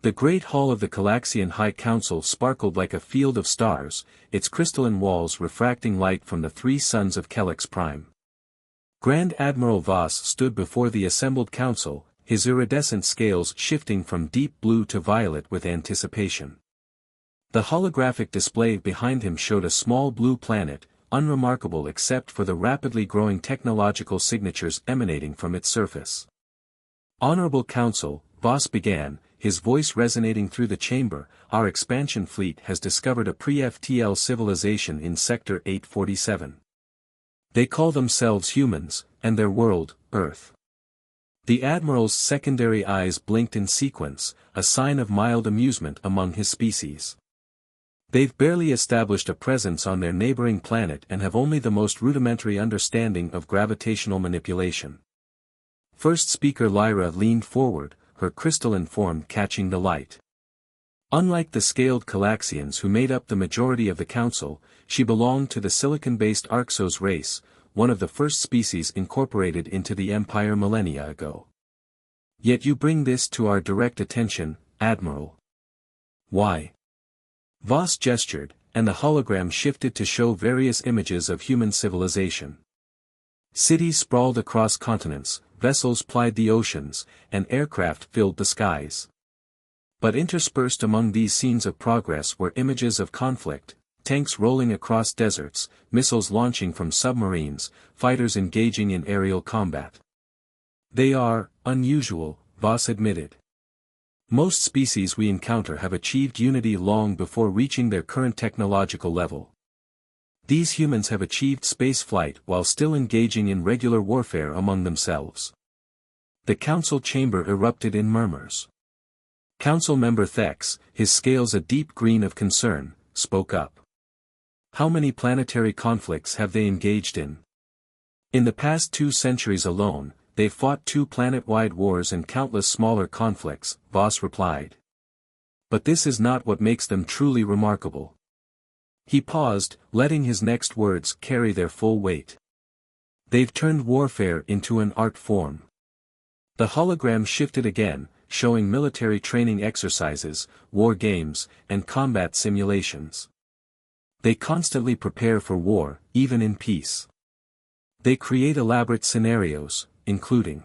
The great hall of the Galaxian High Council sparkled like a field of stars, its crystalline walls refracting light from the three suns of Kelix Prime. Grand Admiral Voss stood before the assembled council, his iridescent scales shifting from deep blue to violet with anticipation. The holographic display behind him showed a small blue planet, unremarkable except for the rapidly growing technological signatures emanating from its surface. Honorable Council, Voss began, his voice resonating through the chamber, our expansion fleet has discovered a pre-FTL civilization in Sector 847. They call themselves humans, and their world, Earth. The Admiral's secondary eyes blinked in sequence, a sign of mild amusement among his species. They've barely established a presence on their neighboring planet and have only the most rudimentary understanding of gravitational manipulation. First speaker Lyra leaned forward, her crystalline form catching the light. Unlike the scaled Galaxians who made up the majority of the council, she belonged to the silicon-based Arxos race, one of the first species incorporated into the Empire millennia ago. Yet you bring this to our direct attention, Admiral. Why? Voss gestured, and the hologram shifted to show various images of human civilization. Cities sprawled across continents, vessels plied the oceans, and aircraft filled the skies. But interspersed among these scenes of progress were images of conflict, tanks rolling across deserts, missiles launching from submarines, fighters engaging in aerial combat. They are unusual, Voss admitted. Most species we encounter have achieved unity long before reaching their current technological level. These humans have achieved spaceflight while still engaging in regular warfare among themselves. The council chamber erupted in murmurs. Council member Thex, his scales a deep green of concern, spoke up. How many planetary conflicts have they engaged in? In the past 2 centuries alone, they've fought 2 planet-wide wars and countless smaller conflicts, Voss replied. But this is not what makes them truly remarkable. He paused, letting his next words carry their full weight. They've turned warfare into an art form. The hologram shifted again, showing military training exercises, war games, and combat simulations. They constantly prepare for war, even in peace. They create elaborate scenarios, including.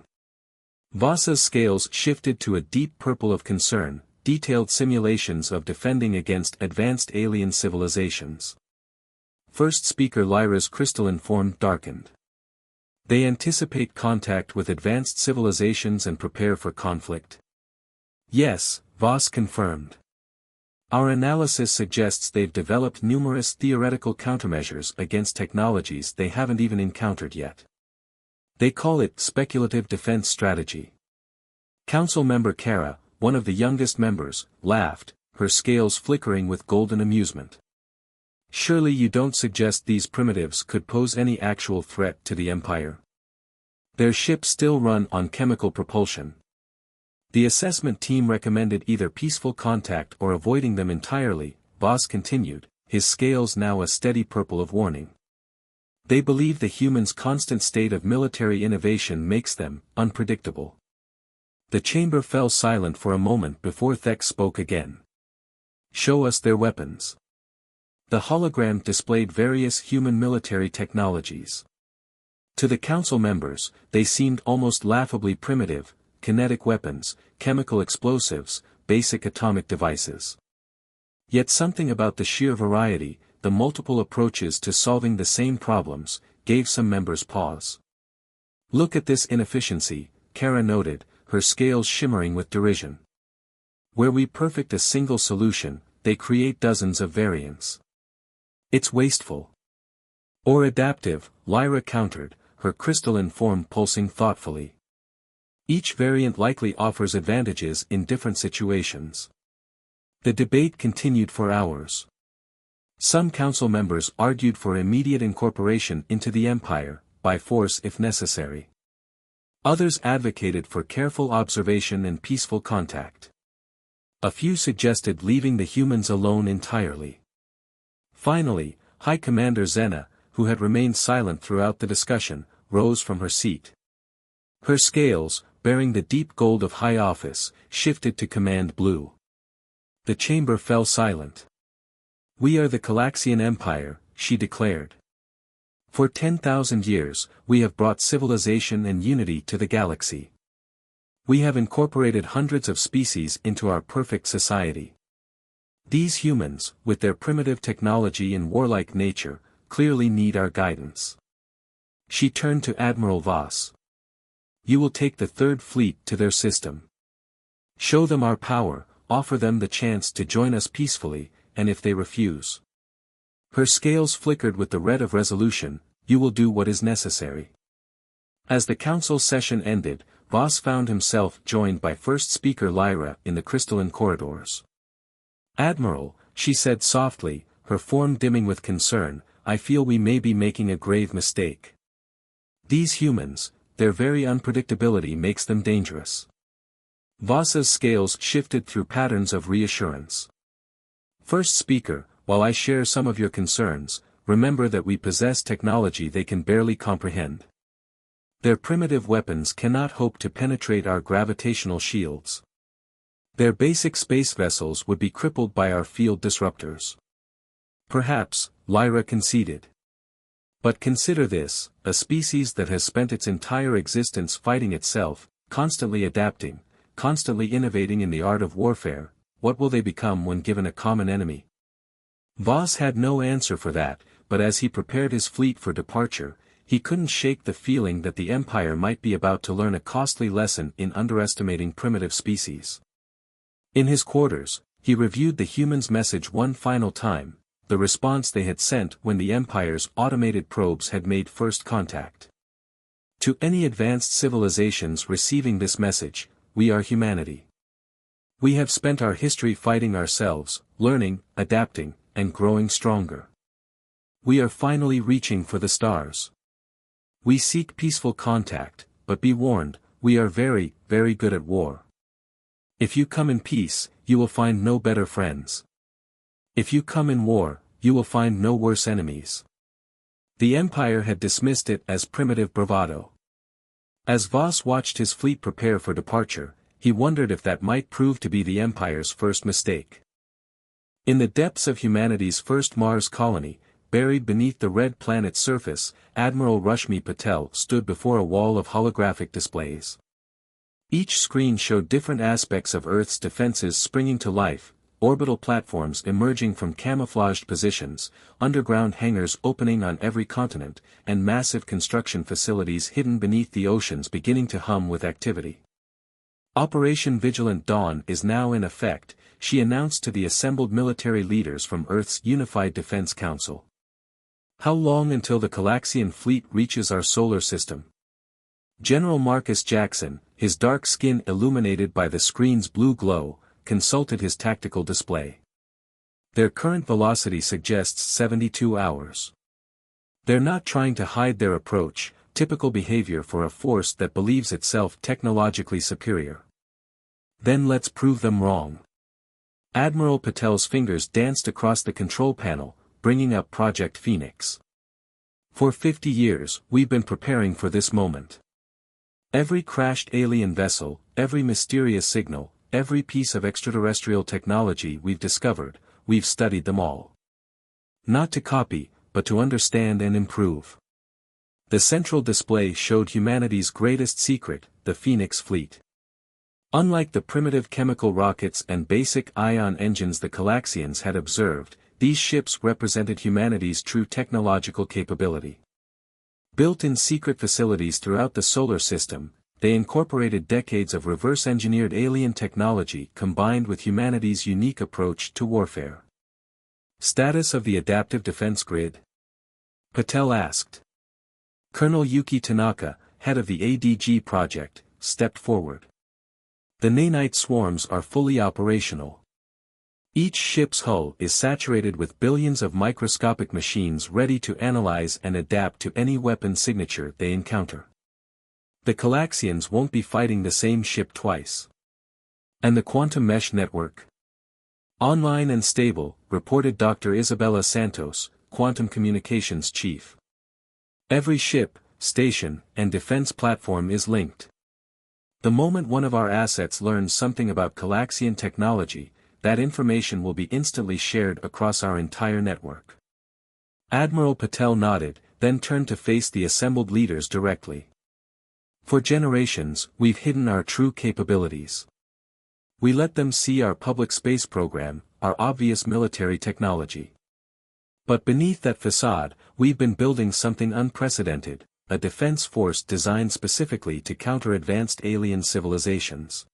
Voss's scales shifted to a deep purple of concern, detailed simulations of defending against advanced alien civilizations. First speaker Lyra's crystalline form darkened. They anticipate contact with advanced civilizations and prepare for conflict. Yes, Voss confirmed. Our analysis suggests they've developed numerous theoretical countermeasures against technologies they haven't even encountered yet. They call it speculative defense strategy. Council member Kara, one of the youngest members, laughed, her scales flickering with golden amusement. Surely you don't suggest these primitives could pose any actual threat to the Empire? Their ships still run on chemical propulsion. The assessment team recommended either peaceful contact or avoiding them entirely, Voss continued, his scales now a steady purple of warning. They believe the humans' constant state of military innovation makes them unpredictable. The chamber fell silent for a moment before Thex spoke again. Show us their weapons. The hologram displayed various human military technologies. To the council members, they seemed almost laughably primitive: kinetic weapons, chemical explosives, basic atomic devices. Yet something about the sheer variety, the multiple approaches to solving the same problems, gave some members pause. Look at this inefficiency, Kara noted, her scales shimmering with derision. Where we perfect a single solution, they create dozens of variants. It's wasteful. Or adaptive, Lyra countered, her crystalline form pulsing thoughtfully. Each variant likely offers advantages in different situations. The debate continued for hours. Some council members argued for immediate incorporation into the Empire, by force if necessary. Others advocated for careful observation and peaceful contact. A few suggested leaving the humans alone entirely. Finally, High Commander Zena, who had remained silent throughout the discussion, rose from her seat. Her scales, bearing the deep gold of high office, shifted to command blue. The chamber fell silent. "We are the Galaxian Empire," she declared. "For 10,000 years, we have brought civilization and unity to the galaxy. We have incorporated hundreds of species into our perfect society. These humans, with their primitive technology and warlike nature, clearly need our guidance." She turned to Admiral Voss. "You will take the Third Fleet to their system. Show them our power, offer them the chance to join us peacefully, and if they refuse." Her scales flickered with the red of resolution. "You will do what is necessary." As the council session ended, Voss found himself joined by first speaker Lyra in the crystalline corridors. "Admiral," she said softly, her form dimming with concern, "I feel we may be making a grave mistake. These humans, their very unpredictability makes them dangerous." Voss's scales shifted through patterns of reassurance. "First speaker, while I share some of your concerns, remember that we possess technology they can barely comprehend. Their primitive weapons cannot hope to penetrate our gravitational shields. Their basic space vessels would be crippled by our field disruptors." "Perhaps," Lyra conceded. "But consider this, a species that has spent its entire existence fighting itself, constantly adapting, constantly innovating in the art of warfare, what will they become when given a common enemy?" Voss had no answer for that, but as he prepared his fleet for departure, he couldn't shake the feeling that the Empire might be about to learn a costly lesson in underestimating primitive species. In his quarters, he reviewed the humans' message one final time, the response they had sent when the Empire's automated probes had made first contact. "To any advanced civilizations receiving this message, we are humanity. We have spent our history fighting ourselves, learning, adapting, and growing stronger. We are finally reaching for the stars. We seek peaceful contact, but be warned, we are very, very good at war. If you come in peace, you will find no better friends. If you come in war, you will find no worse enemies." The Empire had dismissed it as primitive bravado. As Voss watched his fleet prepare for departure, he wondered if that might prove to be the Empire's first mistake. In the depths of humanity's first Mars colony, buried beneath the red planet's surface, Admiral Rashmi Patel stood before a wall of holographic displays. Each screen showed different aspects of Earth's defenses springing to life, orbital platforms emerging from camouflaged positions, underground hangars opening on every continent, and massive construction facilities hidden beneath the oceans beginning to hum with activity. "Operation Vigilant Dawn is now in effect," she announced to the assembled military leaders from Earth's Unified Defense Council. "How long until the Galaxian fleet reaches our solar system?" General Marcus Jackson, his dark skin illuminated by the screen's blue glow, consulted his tactical display. "Their current velocity suggests 72 hours. They're not trying to hide their approach, typical behavior for a force that believes itself technologically superior. Then let's prove them wrong." Admiral Patel's fingers danced across the control panel, bringing up Project Phoenix. "For 50 years, we've been preparing for this moment. Every crashed alien vessel, every mysterious signal, every piece of extraterrestrial technology we've discovered, we've studied them all. Not to copy, but to understand and improve." The central display showed humanity's greatest secret, the Phoenix fleet. Unlike the primitive chemical rockets and basic ion engines the Galaxians had observed, these ships represented humanity's true technological capability. Built in secret facilities throughout the solar system, they incorporated decades of reverse-engineered alien technology combined with humanity's unique approach to warfare. "Status of the adaptive defense grid?" Patel asked. Colonel Yuki Tanaka, head of the ADG project, stepped forward. "The nanite swarms are fully operational. Each ship's hull is saturated with billions of microscopic machines ready to analyze and adapt to any weapon signature they encounter. The Galaxians won't be fighting the same ship twice." "And the quantum mesh network?" "Online and stable," reported Dr. Isabella Santos, Quantum Communications Chief. "Every ship, station, and defense platform is linked. The moment one of our assets learns something about Galaxian technology, that information will be instantly shared across our entire network. Admiral Patel nodded, then turned to face the assembled leaders directly. For generations, we've hidden our true capabilities. We let them see our public space program, our obvious military technology. But beneath that facade, we've been building something unprecedented, a defense force designed specifically to counter advanced alien civilizations.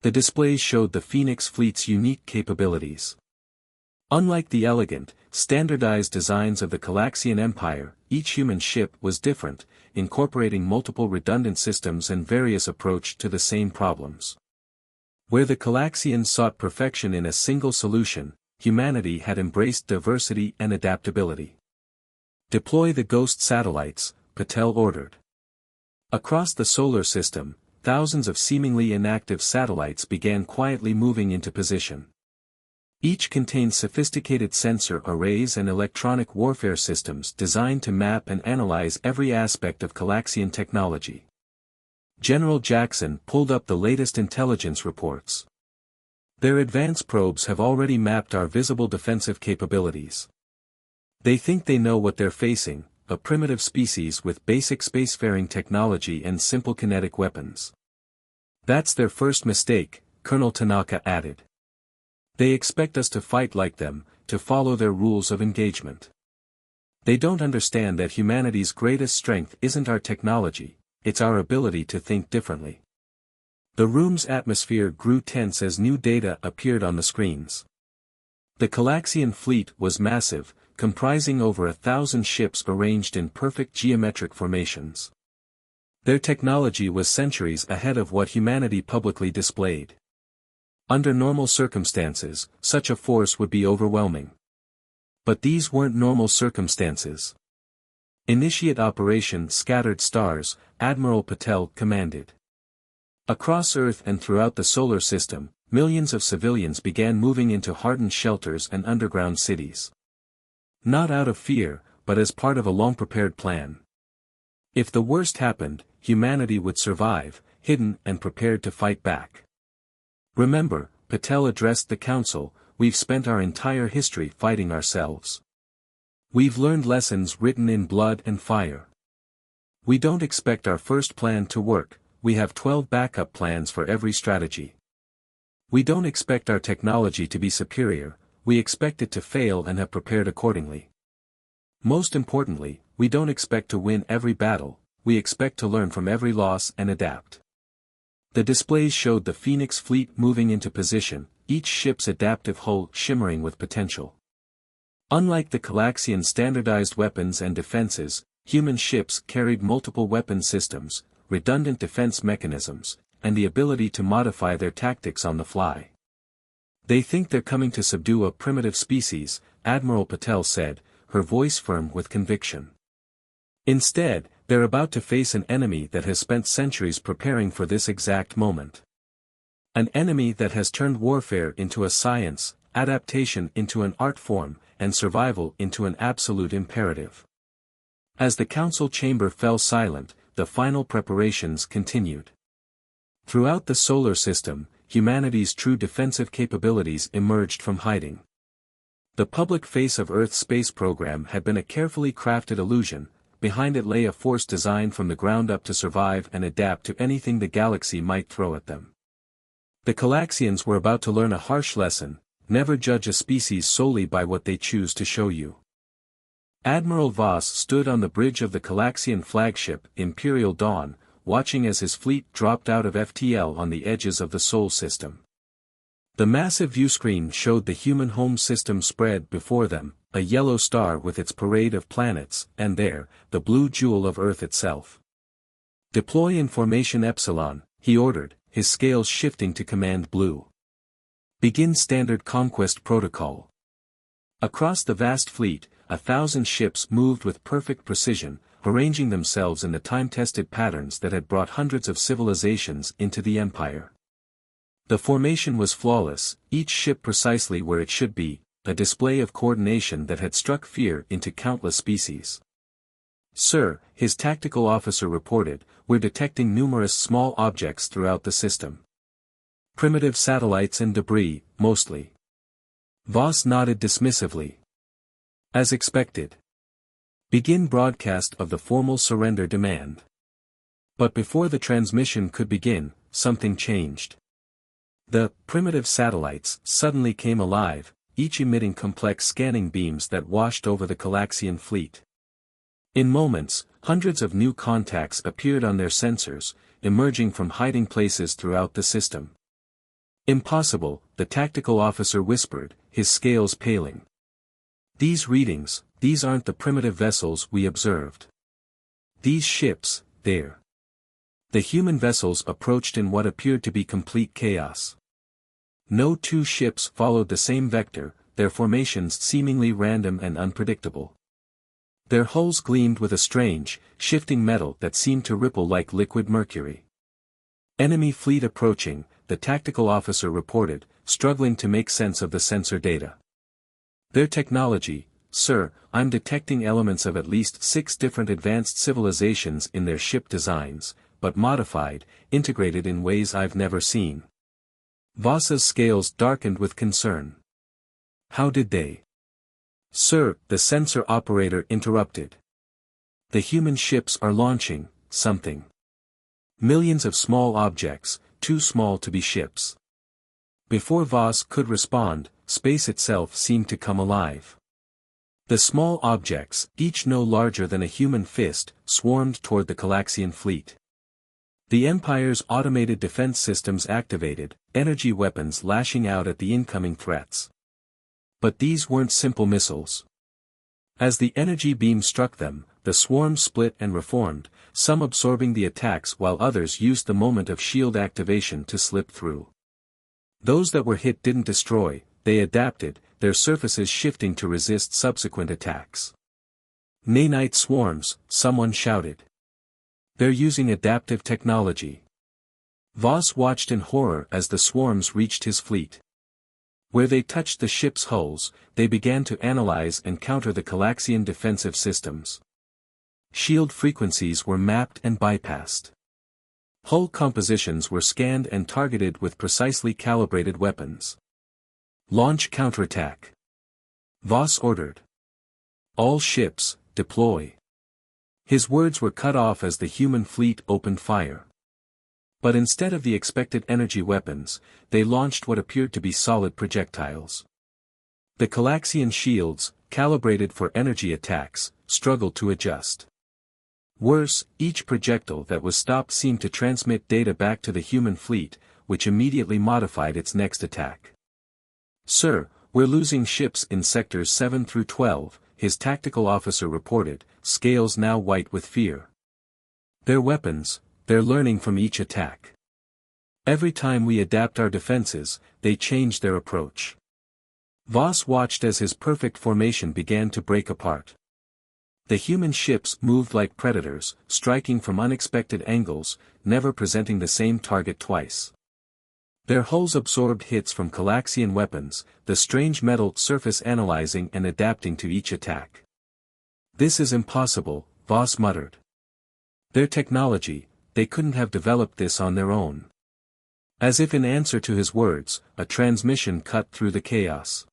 The displays showed the Phoenix fleet's unique capabilities. Unlike the elegant, standardized designs of the Galactic Empire, each human ship was different, incorporating multiple redundant systems and various approaches to the same problems. Where the Galaxians sought perfection in a single solution, humanity had embraced diversity and adaptability. Deploy the Ghost satellites, Patel ordered. Across the solar system, thousands of seemingly inactive satellites began quietly moving into position. Each contained sophisticated sensor arrays and electronic warfare systems designed to map and analyze every aspect of Galaxian technology. General Jackson pulled up the latest intelligence reports. Their advanced probes have already mapped our visible defensive capabilities. They think they know what they're facing, a primitive species with basic spacefaring technology and simple kinetic weapons. That's their first mistake, Colonel Tanaka added. They expect us to fight like them, to follow their rules of engagement. They don't understand that humanity's greatest strength isn't our technology, it's our ability to think differently. The room's atmosphere grew tense as new data appeared on the screens. The Galaxian fleet was massive, comprising over 1,000 ships arranged in perfect geometric formations. Their technology was centuries ahead of what humanity publicly displayed. Under normal circumstances, such a force would be overwhelming. But these weren't normal circumstances. Initiate Operation Scattered Stars, Admiral Patel commanded. Across Earth and throughout the solar system, millions of civilians began moving into hardened shelters and underground cities. Not out of fear, but as part of a long-prepared plan. If the worst happened, humanity would survive, hidden and prepared to fight back. Remember, Patel addressed the council, we've spent our entire history fighting ourselves. We've learned lessons written in blood and fire. We don't expect our first plan to work, we have 12 backup plans for every strategy. We don't expect our technology to be superior, we expect it to fail and have prepared accordingly. Most importantly, we don't expect to win every battle, we expect to learn from every loss and adapt. The displays showed the Phoenix fleet moving into position, each ship's adaptive hull shimmering with potential. Unlike the Galaxian standardized weapons and defenses, human ships carried multiple weapon systems, redundant defense mechanisms, and the ability to modify their tactics on the fly. They think they're coming to subdue a primitive species, Admiral Patel said, her voice firm with conviction. Instead, they're about to face an enemy that has spent centuries preparing for this exact moment. An enemy that has turned warfare into a science, adaptation into an art form, and survival into an absolute imperative. As the council chamber fell silent, the final preparations continued. Throughout the solar system, humanity's true defensive capabilities emerged from hiding. The public face of Earth's space program had been a carefully crafted illusion, behind it lay a force designed from the ground up to survive and adapt to anything the galaxy might throw at them. The Galaxians were about to learn a harsh lesson, never judge a species solely by what they choose to show you. Admiral Voss stood on the bridge of the Galaxian flagship, Imperial Dawn, watching as his fleet dropped out of FTL on the edges of the Sol system. The massive viewscreen showed the human home system spread before them, a yellow star with its parade of planets, and there, the blue jewel of Earth itself. Deploy in formation Epsilon, he ordered, his scales shifting to command blue. Begin standard conquest protocol. Across the vast fleet, 1,000 ships moved with perfect precision, arranging themselves in the time-tested patterns that had brought hundreds of civilizations into the Empire. The formation was flawless, each ship precisely where it should be, a display of coordination that had struck fear into countless species. Sir, his tactical officer reported, we're detecting numerous small objects throughout the system. Primitive satellites and debris, mostly. Voss nodded dismissively. As expected. Begin broadcast of the formal surrender demand. But before the transmission could begin, something changed. The primitive satellites suddenly came alive, each emitting complex scanning beams that washed over the Galaxian fleet. In moments, hundreds of new contacts appeared on their sensors, emerging from hiding places throughout the system. Impossible, the tactical officer whispered, his scales paling. These readings, these aren't the primitive vessels we observed. These ships, they're. The human vessels approached in what appeared to be complete chaos. No two ships followed the same vector, their formations seemingly random and unpredictable. Their hulls gleamed with a strange, shifting metal that seemed to ripple like liquid mercury. Enemy fleet approaching, the tactical officer reported, struggling to make sense of the sensor data. Their technology, sir, I'm detecting elements of at least 6 different advanced civilizations in their ship designs, but modified, integrated in ways I've never seen. Voss's scales darkened with concern. How did they? Sir, the sensor operator interrupted. The human ships are launching something. Millions of small objects, too small to be ships. Before Voss could respond, space itself seemed to come alive. The small objects, each no larger than a human fist, swarmed toward the Galaxian fleet. The Empire's automated defense systems activated, energy weapons lashing out at the incoming threats. But these weren't simple missiles. As the energy beam struck them, the swarm split and reformed, some absorbing the attacks while others used the moment of shield activation to slip through. Those that were hit didn't destroy, they adapted, their surfaces shifting to resist subsequent attacks. Nanite swarms, someone shouted. They're using adaptive technology. Voss watched in horror as the swarms reached his fleet. Where they touched the ship's hulls, they began to analyze and counter the Galaxian defensive systems. Shield frequencies were mapped and bypassed. Hull compositions were scanned and targeted with precisely calibrated weapons. Launch counterattack. Voss ordered. All ships, deploy. His words were cut off as the human fleet opened fire. But instead of the expected energy weapons, they launched what appeared to be solid projectiles. The Galaxian shields, calibrated for energy attacks, struggled to adjust. Worse, each projectile that was stopped seemed to transmit data back to the human fleet, which immediately modified its next attack. Sir, we're losing ships in sectors 7 through 12, his tactical officer reported, scales now white with fear. Their weapons, they're learning from each attack. Every time we adapt our defenses, they change their approach. Voss watched as his perfect formation began to break apart. The human ships moved like predators, striking from unexpected angles, never presenting the same target twice. Their hulls absorbed hits from Galaxian weapons, the strange metal surface analyzing and adapting to each attack. This is impossible, Voss muttered. Their technology, they couldn't have developed this on their own. As if in answer to his words, a transmission cut through the chaos.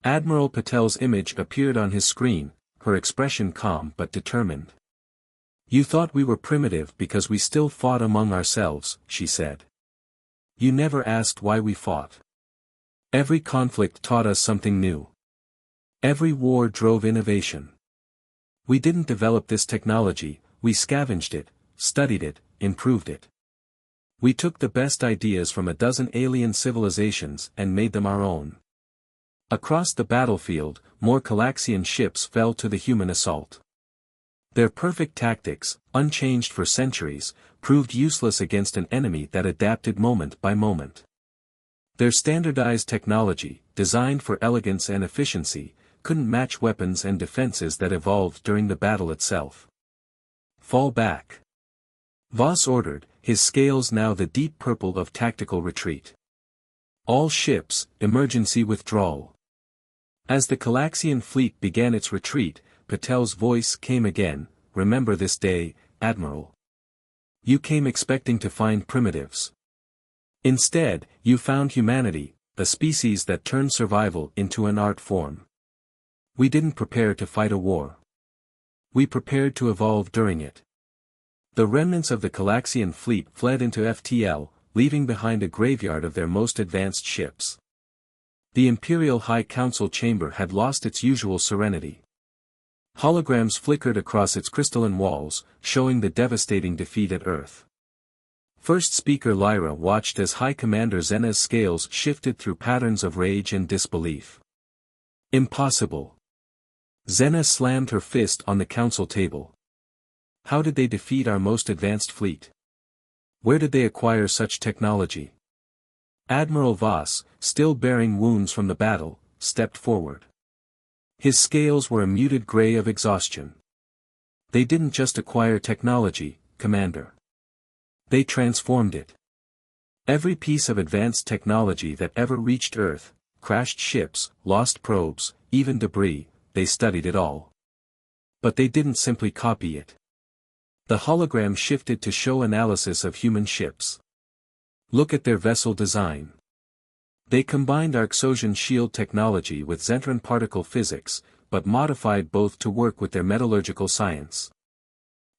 Admiral Patel's image appeared on his screen, her expression calm but determined. You thought we were primitive because we still fought among ourselves, she said. You never asked why we fought. Every conflict taught us something new. Every war drove innovation. We didn't develop this technology, we scavenged it, studied it, improved it. We took the best ideas from a dozen alien civilizations and made them our own. Across the battlefield, more Galaxian ships fell to the human assault. Their perfect tactics, unchanged for centuries, proved useless against an enemy that adapted moment by moment. Their standardized technology, designed for elegance and efficiency, couldn't match weapons and defenses that evolved during the battle itself. Fall back. Voss ordered, his scales now the deep purple of tactical retreat. All ships, emergency withdrawal. As the Galaxian fleet began its retreat, Patel's voice came again, remember this day, Admiral. You came expecting to find primitives. Instead, you found humanity, a species that turned survival into an art form. We didn't prepare to fight a war. We prepared to evolve during it. The remnants of the Galaxian fleet fled into FTL, leaving behind a graveyard of their most advanced ships. The Imperial High Council chamber had lost its usual serenity. Holograms flickered across its crystalline walls, showing the devastating defeat at Earth. First Speaker Lyra watched as High Commander Zena's scales shifted through patterns of rage and disbelief. Impossible. Zena slammed her fist on the council table. How did they defeat our most advanced fleet? Where did they acquire such technology? Admiral Voss, still bearing wounds from the battle, stepped forward. His scales were a muted gray of exhaustion. They didn't just acquire technology, Commander. They transformed it. Every piece of advanced technology that ever reached Earth, crashed ships, lost probes, even debris, they studied it all. But they didn't simply copy it. The hologram shifted to show analysis of human ships. Look at their vessel design. They combined Arxosian shield technology with Zentran particle physics, but modified both to work with their metallurgical science.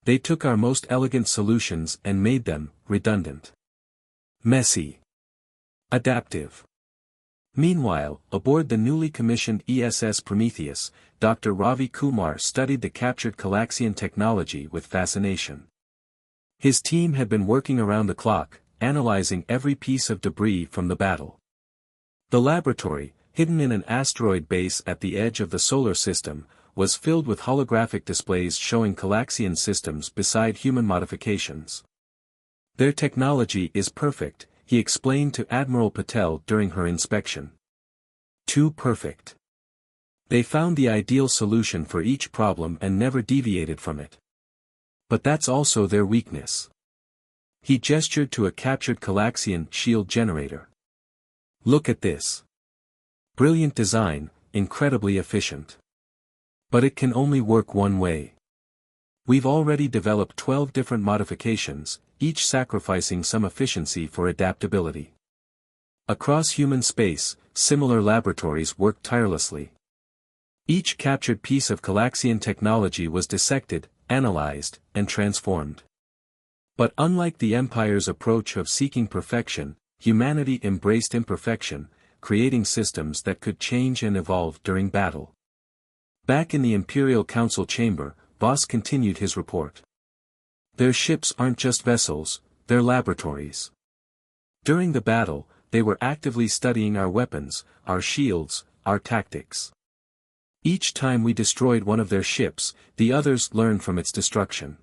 They took our most elegant solutions and made them redundant, messy, adaptive. Meanwhile, aboard the newly commissioned ESS Prometheus, Dr. Ravi Kumar studied the captured Galaxian technology with fascination. His team had been working around the clock, analyzing every piece of debris from the battle. The laboratory, hidden in an asteroid base at the edge of the solar system, was filled with holographic displays showing Galaxian systems beside human modifications. Their technology is perfect, he explained to Admiral Patel during her inspection. Too perfect. They found the ideal solution for each problem and never deviated from it. But that's also their weakness. He gestured to a captured Galaxian shield generator. Look at this. Brilliant design, incredibly efficient. But it can only work one way. We've already developed 12 different modifications, each sacrificing some efficiency for adaptability. Across human space, similar laboratories worked tirelessly. Each captured piece of Galaxian technology was dissected, analyzed, and transformed. But unlike the Empire's approach of seeking perfection, humanity embraced imperfection, creating systems that could change and evolve during battle. Back in the Imperial Council chamber, Voss continued his report. Their ships aren't just vessels, they're laboratories. During the battle, they were actively studying our weapons, our shields, our tactics. Each time we destroyed one of their ships, the others learned from its destruction.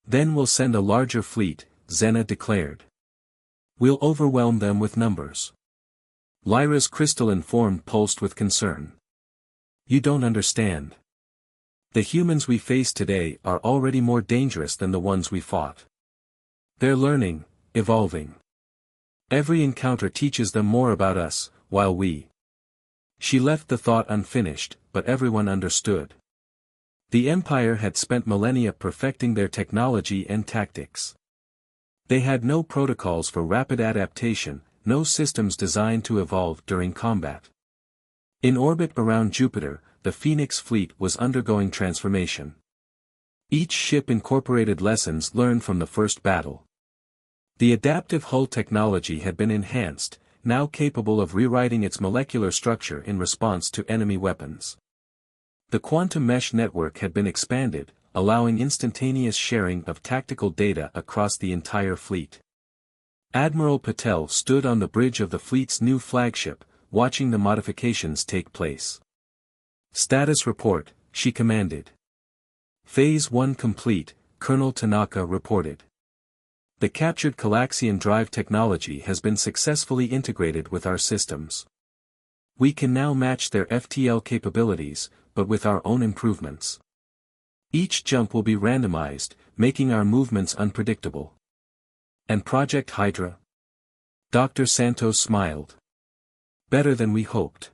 Then we'll send a larger fleet, Zena declared. We'll overwhelm them with numbers. Lyra's crystalline form pulsed with concern. You don't understand. The humans we face today are already more dangerous than the ones we fought. They're learning, evolving. Every encounter teaches them more about us, while we. She left the thought unfinished, but everyone understood. The Empire had spent millennia perfecting their technology and tactics. They had no protocols for rapid adaptation, no systems designed to evolve during combat. In orbit around Jupiter, the Phoenix fleet was undergoing transformation. Each ship incorporated lessons learned from the first battle. The adaptive hull technology had been enhanced, now capable of rewriting its molecular structure in response to enemy weapons. The quantum mesh network had been expanded, allowing instantaneous sharing of tactical data across the entire fleet. Admiral Patel stood on the bridge of the fleet's new flagship, watching the modifications take place. Status report, she commanded. Phase 1 complete, Colonel Tanaka reported. The captured Galaxian drive technology has been successfully integrated with our systems. We can now match their FTL capabilities, but with our own improvements. Each jump will be randomized, making our movements unpredictable. And Project Hydra? Dr. Santos smiled. Better than we hoped.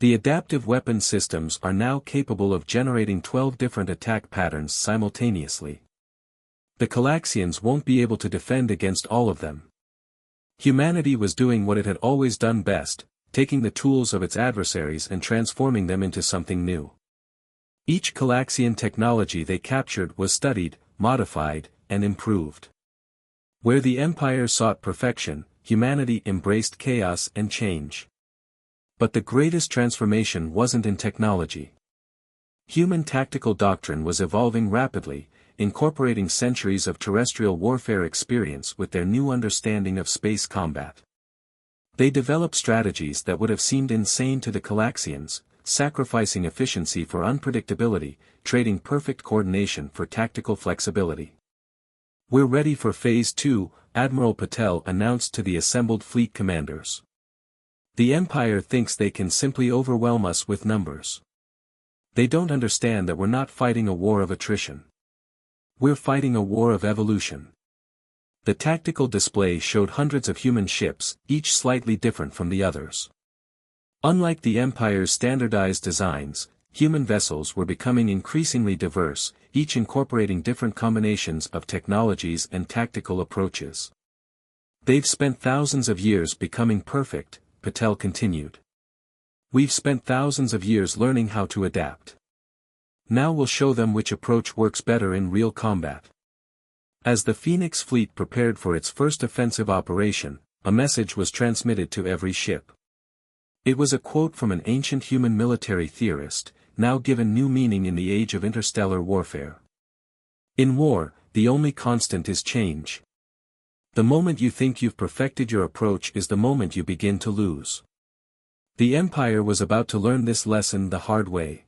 The adaptive weapon systems are now capable of generating 12 different attack patterns simultaneously. The Galaxians won't be able to defend against all of them. Humanity was doing what it had always done best, taking the tools of its adversaries and transforming them into something new. Each Galaxian technology they captured was studied, modified, and improved. Where the Empire sought perfection, humanity embraced chaos and change. But the greatest transformation wasn't in technology. Human tactical doctrine was evolving rapidly, incorporating centuries of terrestrial warfare experience with their new understanding of space combat. They developed strategies that would have seemed insane to the Galaxians, sacrificing efficiency for unpredictability, trading perfect coordination for tactical flexibility. "We're ready for Phase 2, Admiral Patel announced to the assembled fleet commanders. "The Empire thinks they can simply overwhelm us with numbers. They don't understand that we're not fighting a war of attrition. We're fighting a war of evolution." The tactical display showed hundreds of human ships, each slightly different from the others. Unlike the Empire's standardized designs, human vessels were becoming increasingly diverse, each incorporating different combinations of technologies and tactical approaches. "They've spent thousands of years becoming perfect," Patel continued. "We've spent thousands of years learning how to adapt. Now we'll show them which approach works better in real combat." As the Phoenix fleet prepared for its first offensive operation, a message was transmitted to every ship. It was a quote from an ancient human military theorist, now given new meaning in the age of interstellar warfare. "In war, the only constant is change. The moment you think you've perfected your approach is the moment you begin to lose." The Empire was about to learn this lesson the hard way.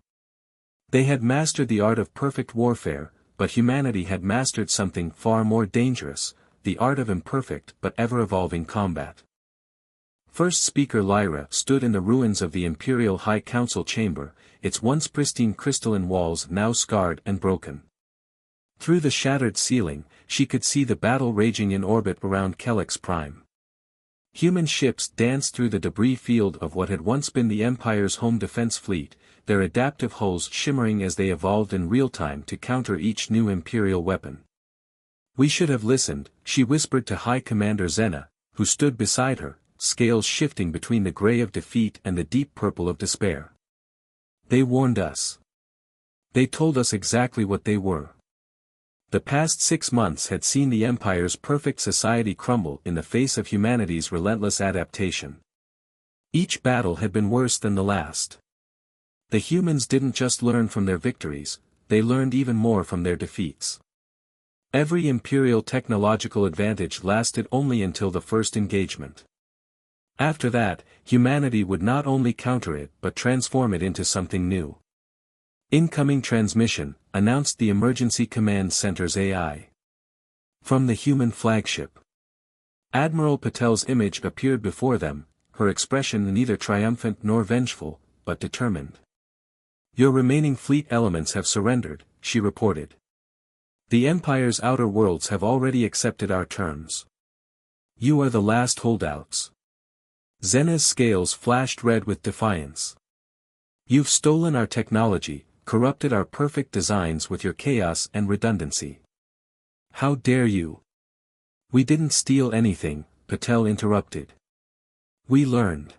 They had mastered the art of perfect warfare, but humanity had mastered something far more dangerous, the art of imperfect but ever-evolving combat. First Speaker Lyra stood in the ruins of the Imperial High Council chamber, its once pristine crystalline walls now scarred and broken. Through the shattered ceiling, she could see the battle raging in orbit around Galactic Prime. Human ships danced through the debris field of what had once been the Empire's home defense fleet, their adaptive hulls shimmering as they evolved in real time to counter each new Imperial weapon. "We should have listened," she whispered to High Commander Zena, who stood beside her, scales shifting between the gray of defeat and the deep purple of despair. "They warned us. They told us exactly what they were." The past 6 months had seen the Empire's perfect society crumble in the face of humanity's relentless adaptation. Each battle had been worse than the last. The humans didn't just learn from their victories, they learned even more from their defeats. Every Imperial technological advantage lasted only until the first engagement. After that, humanity would not only counter it but transform it into something new. "Incoming transmission," announced the Emergency Command Center's AI. From the human flagship. Admiral Patel's image appeared before them, her expression neither triumphant nor vengeful, but determined. "Your remaining fleet elements have surrendered," she reported. "The Empire's outer worlds have already accepted our terms. You are the last holdouts." Zena's scales flashed red with defiance. "You've stolen our technology, corrupted our perfect designs with your chaos and redundancy. How dare you?" "We didn't steal anything," Patel interrupted. "We learned.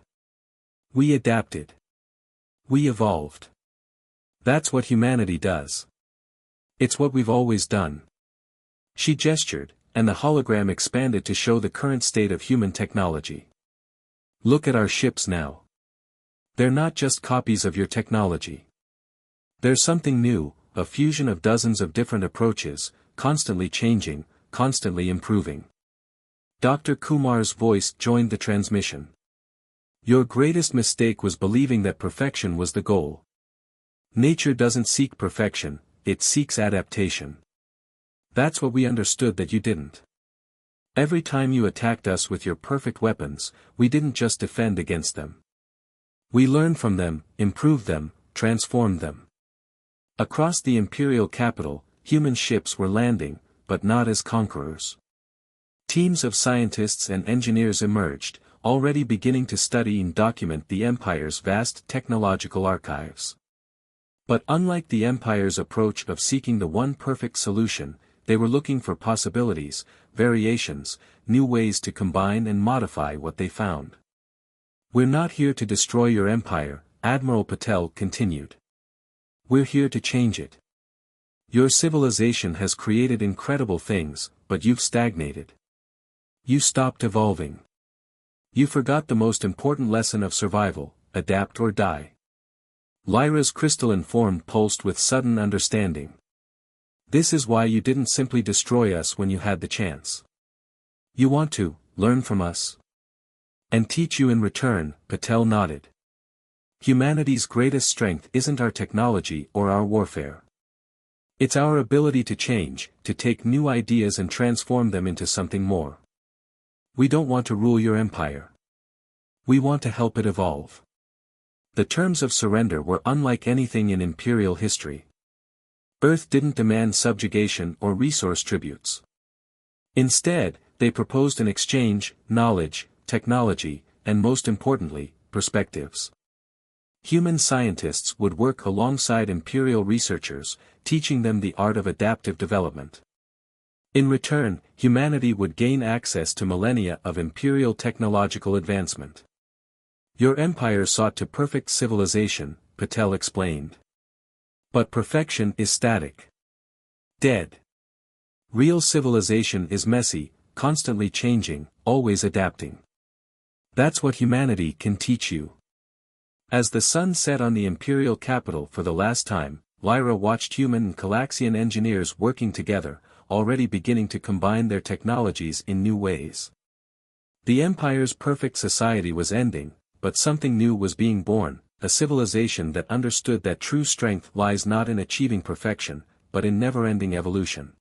We adapted. We evolved. That's what humanity does. It's what we've always done." She gestured, and the hologram expanded to show the current state of human technology. "Look at our ships now. They're not just copies of your technology. They're something new, a fusion of dozens of different approaches, constantly changing, constantly improving." Dr. Kumar's voice joined the transmission. "Your greatest mistake was believing that perfection was the goal. Nature doesn't seek perfection, it seeks adaptation. That's what we understood that you didn't. Every time you attacked us with your perfect weapons, we didn't just defend against them. We learned from them, improved them, transformed them." Across the Imperial capital, human ships were landing, but not as conquerors. Teams of scientists and engineers emerged, already beginning to study and document the Empire's vast technological archives. But unlike the Empire's approach of seeking the one perfect solution, they were looking for possibilities, variations, new ways to combine and modify what they found. "We're not here to destroy your empire," Admiral Patel continued. "We're here to change it. Your civilization has created incredible things, but you've stagnated. You stopped evolving. You forgot the most important lesson of survival: adapt or die." Lyra's crystalline form pulsed with sudden understanding. "This is why you didn't simply destroy us when you had the chance. You want to learn from us? And teach you in return," Patel nodded. "Humanity's greatest strength isn't our technology or our warfare. It's our ability to change, to take new ideas and transform them into something more. We don't want to rule your empire. We want to help it evolve." The terms of surrender were unlike anything in Imperial history. Earth didn't demand subjugation or resource tributes. Instead, they proposed an exchange: knowledge, technology, and most importantly, perspectives. Human scientists would work alongside Imperial researchers, teaching them the art of adaptive development. In return, humanity would gain access to millennia of Imperial technological advancement. "Your empire sought to perfect civilization," Patel explained. "But perfection is static. Dead. Real civilization is messy, constantly changing, always adapting. That's what humanity can teach you." As the sun set on the Imperial capital for the last time, Lyra watched human and Galaxian engineers working together, already beginning to combine their technologies in new ways. The Empire's perfect society was ending, but something new was being born, a civilization that understood that true strength lies not in achieving perfection, but in never-ending evolution.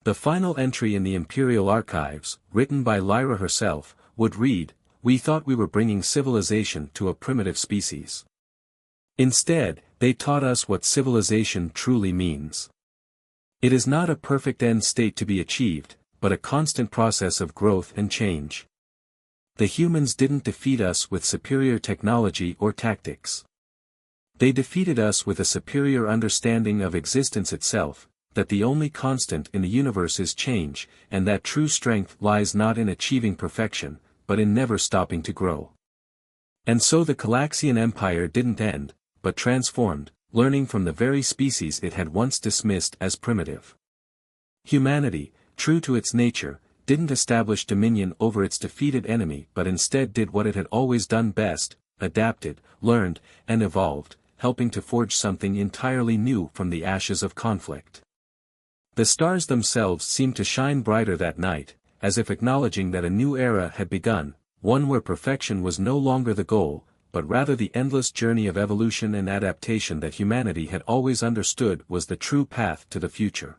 The final entry in the Imperial archives, written by Lyra herself, would read, "We thought we were bringing civilization to a primitive species. Instead, they taught us what civilization truly means. It is not a perfect end state to be achieved, but a constant process of growth and change. The humans didn't defeat us with superior technology or tactics. They defeated us with a superior understanding of existence itself, that the only constant in the universe is change, and that true strength lies not in achieving perfection, but in never stopping to grow." And so the Galaxian Empire didn't end, but transformed, learning from the very species it had once dismissed as primitive. Humanity, true to its nature, didn't establish dominion over its defeated enemy but instead did what it had always done best: adapted, learned, and evolved, helping to forge something entirely new from the ashes of conflict. The stars themselves seemed to shine brighter that night, as if acknowledging that a new era had begun, one where perfection was no longer the goal, but rather the endless journey of evolution and adaptation that humanity had always understood was the true path to the future.